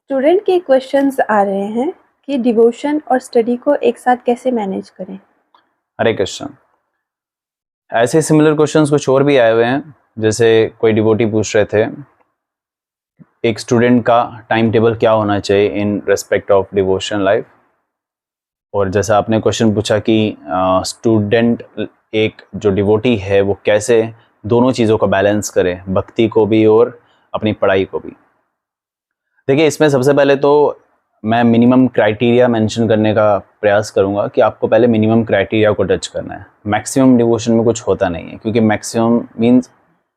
Student के questions आ रहे हैं कि डिवोशन और स्टडी को एक साथ कैसे मैनेज करें। हरे कृष्ण। ऐसे सिमिलर क्वेश्चंस कुछ और भी आए हुए हैं। जैसे कोई डिवोटी पूछ रहे थे एक स्टूडेंट का टाइम टेबल क्या होना चाहिए in respect of devotion life. और जैसा आपने क्वेश्चन पूछा कि स्टूडेंट एक जो डिवोटी है वो कैसे दोनों चीज़ों का बैलेंस करे, भक्ति को भी और अपनी पढ़ाई को भी। देखिए, इसमें सबसे पहले तो मैं मिनिमम क्राइटेरिया मेंशन करने का प्रयास करूंगा कि आपको पहले मिनिमम क्राइटेरिया को टच करना है। मैक्सिमम डिवोशन में कुछ होता नहीं है, क्योंकि मैक्सिमम मीन्स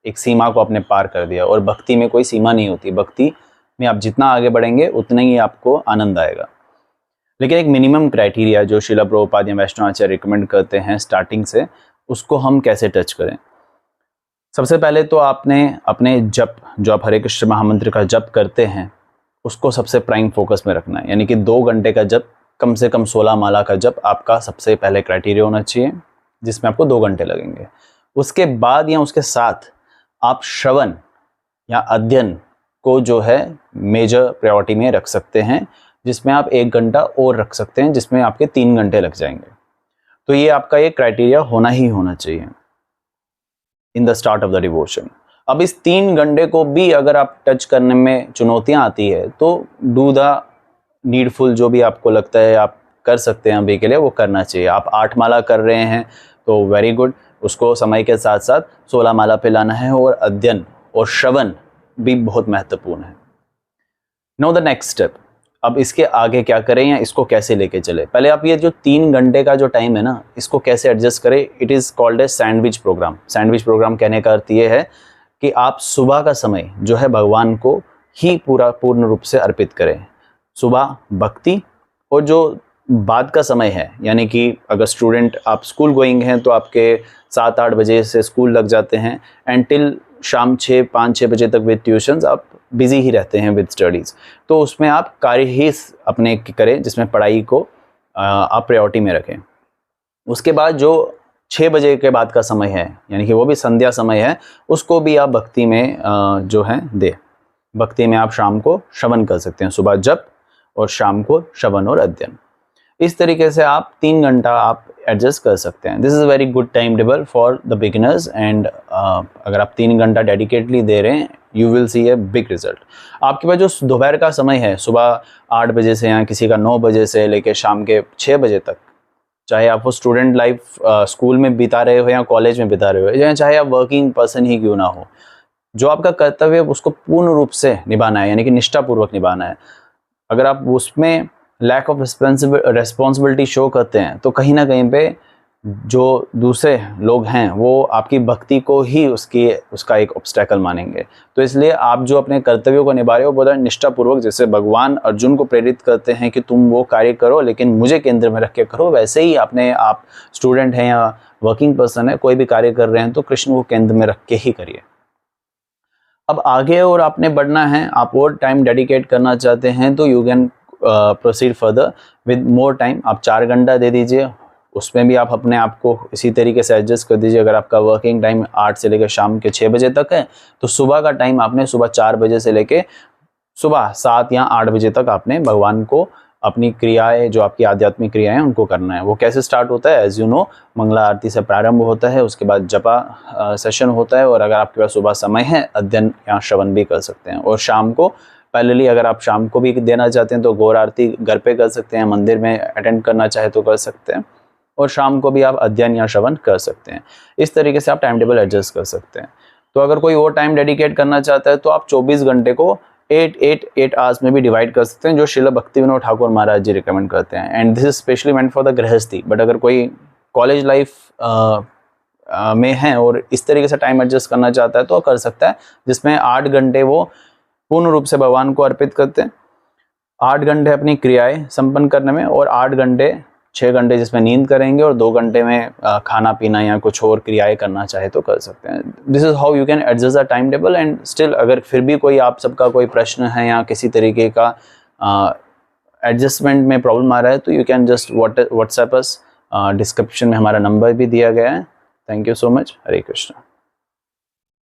एक सीमा को आपने पार कर दिया, और भक्ति में कोई सीमा नहीं होती। भक्ति में आप जितना आगे बढ़ेंगे उतना ही आपको आनंद आएगा। लेकिन एक मिनिमम क्राइटेरिया जो श्रील प्रभुपाद या वैष्णव आचार्य रिकमेंड करते हैं स्टार्टिंग से, उसको हम कैसे टच करें। सबसे पहले तो आपने अपने जप, जो आप हरे कृष्ण महामंत्र का जप करते हैं, उसको सबसे प्राइम फोकस में रखना है। यानी कि 2 घंटे का जप, कम से कम 16 माला का जप आपका सबसे पहले क्राइटेरिया होना चाहिए, जिसमें आपको 2 घंटे लगेंगे। उसके बाद या उसके साथ आप श्रवण या अध्ययन को जो है मेजर प्रायोरिटी में रख सकते हैं, जिसमें आप 1 घंटा और रख सकते हैं, जिसमें आपके 3 घंटे लग जाएंगे। तो ये आपका ये क्राइटेरिया होना ही होना चाहिए in the start of the devotion. अब इस 3 घंटे को भी अगर आप टच करने में चुनौतियां आती है तो डू द नीडफुल, जो भी आपको लगता है आप कर सकते हैं अभी के लिए, वो करना चाहिए। आप 8 माला कर रहे हैं तो वेरी गुड, उसको समय के साथ साथ 16 माला पे लाना है। और अध्ययन और श्रवण भी बहुत महत्वपूर्ण है। नो द नेक्स्ट स्टेप, अब इसके आगे क्या करें या इसको कैसे लेके चले। पहले आप ये जो 3 घंटे का जो टाइम है ना, इसको कैसे एडजस्ट करें। It is called a sandwich program. Sandwich program कहने का अर्थ ये है कि आप सुबह का समय जो है भगवान को ही पूर्ण रूप से अर्पित करें। सुबह भक्ति, और जो बाद का समय है, यानी कि अगर स्टूडेंट आप स्कूल गोइंग हैं तो आपके 7-8 बजे से स्कूल लग जाते हैं, एंड टिल शाम 5-6 बजे तक विद ट्यूशन्स आप बिजी ही रहते हैं विद स्टडीज़। तो उसमें आप कार्य ही अपने करें, जिसमें पढ़ाई को आप प्रायोरिटी में रखें। उसके बाद जो 6 बजे के बाद का समय है, यानी कि वो भी संध्या समय है, उसको भी आप भक्ति में जो है दे। भक्ति में आप शाम को श्रवण कर सकते हैं, सुबह जप और शाम को श्रवण और अध्ययन। इस तरीके से आप 3 घंटा आप एडजस्ट कर सकते हैं। This is very good time table for the beginners, and अगर आप 3 घंटा डेडिकेटली दे रहे हैं, you will see a big result. आपके पास जो दोपहर का समय है, सुबह 8 बजे से या किसी का 9 बजे से लेकर शाम के 6 बजे तक, चाहे आप वो स्टूडेंट लाइफ स्कूल में बिता रहे हो या कॉलेज में बिता रहे हो, या चाहे आप वर्किंग पर्सन ही क्यों ना हो, जो आपका कर्तव्य है उसको पूर्ण रूप से निभाना है, यानी कि निष्ठापूर्वक निभाना है। अगर आप उसमें लैक ऑफ रिस्पॉन्सिबिलिटी शो करते हैं तो कहीं ना कहीं पे जो दूसरे लोग हैं वो आपकी भक्ति को ही उसका एक ऑब्स्टेकल मानेंगे। तो इसलिए आप जो अपने कर्तव्यों को निभा रहे हो बहुत निष्ठापूर्वक, जैसे भगवान अर्जुन को प्रेरित करते हैं कि तुम वो कार्य करो लेकिन मुझे केंद्र में रख के करो, वैसे ही आप स्टूडेंट हैं या वर्किंग पर्सन है, कोई भी कार्य कर रहे हैं तो कृष्ण को केंद्र में रख के ही करिए। अब आगे और आपने बढ़ना है, आप और टाइम डेडिकेट करना चाहते हैं तो you can proceed further with more time. आप 4 घंटा दे दीजिए, उसमें भी आप अपने आप को इसी तरीके से एडजस्ट कर दीजिए। अगर आपका वर्किंग टाइम 8 से लेकर शाम के 6 बजे तक है तो सुबह का टाइम आपने सुबह 4 बजे से लेकर सुबह 7 या 8 बजे तक आपने भगवान को अपनी क्रियाएं, जो आपकी आध्यात्मिक क्रियाएं, उनको करना है। वो कैसे स्टार्ट होता है, एज यू नो, मंगला आरती से प्रारंभ होता है, उसके बाद जपा सेशन होता है, और अगर आपके पास सुबह समय है अध्ययन या श्रवण भी कर सकते हैं। और शाम को पैरेलली अगर आप शाम को भी देना चाहते हैं तो गौर आरती घर पे कर सकते हैं, मंदिर में अटेंड करना चाहे तो कर सकते हैं, और शाम को भी आप अध्ययन या श्रवण कर सकते हैं। इस तरीके से आप टाइम टेबल एडजस्ट कर सकते हैं। तो अगर कोई और टाइम डेडिकेट करना चाहता है तो आप 24 घंटे को 8 आवर्स में भी डिवाइड कर सकते हैं, जो श्रील भक्तिविनोद ठाकुर महाराज जी रिकमेंड करते हैं। And this is specially meant for the गृहस्थी। बट अगर कोई कॉलेज लाइफ में है और इस तरीके से टाइम एडजस्ट करना चाहता है तो कर सकता है, जिसमें 8 घंटे वो पूर्ण रूप से भगवान को अर्पित करते हैं, 8 घंटे अपनी क्रियाएं संपन्न करने में, और 6 घंटे जिसमें नींद करेंगे, और 2 घंटे में खाना पीना या कुछ और क्रियाएं करना चाहे तो कर सकते हैं। This is how you can adjust the time table. And still अगर फिर भी कोई आप सबका कोई प्रश्न है या किसी तरीके का एडजस्टमेंट में प्रॉब्लम आ रहा है तो you can just WhatsApp us. Description में हमारा नंबर भी दिया गया है। Thank you so much. Hare Krishna.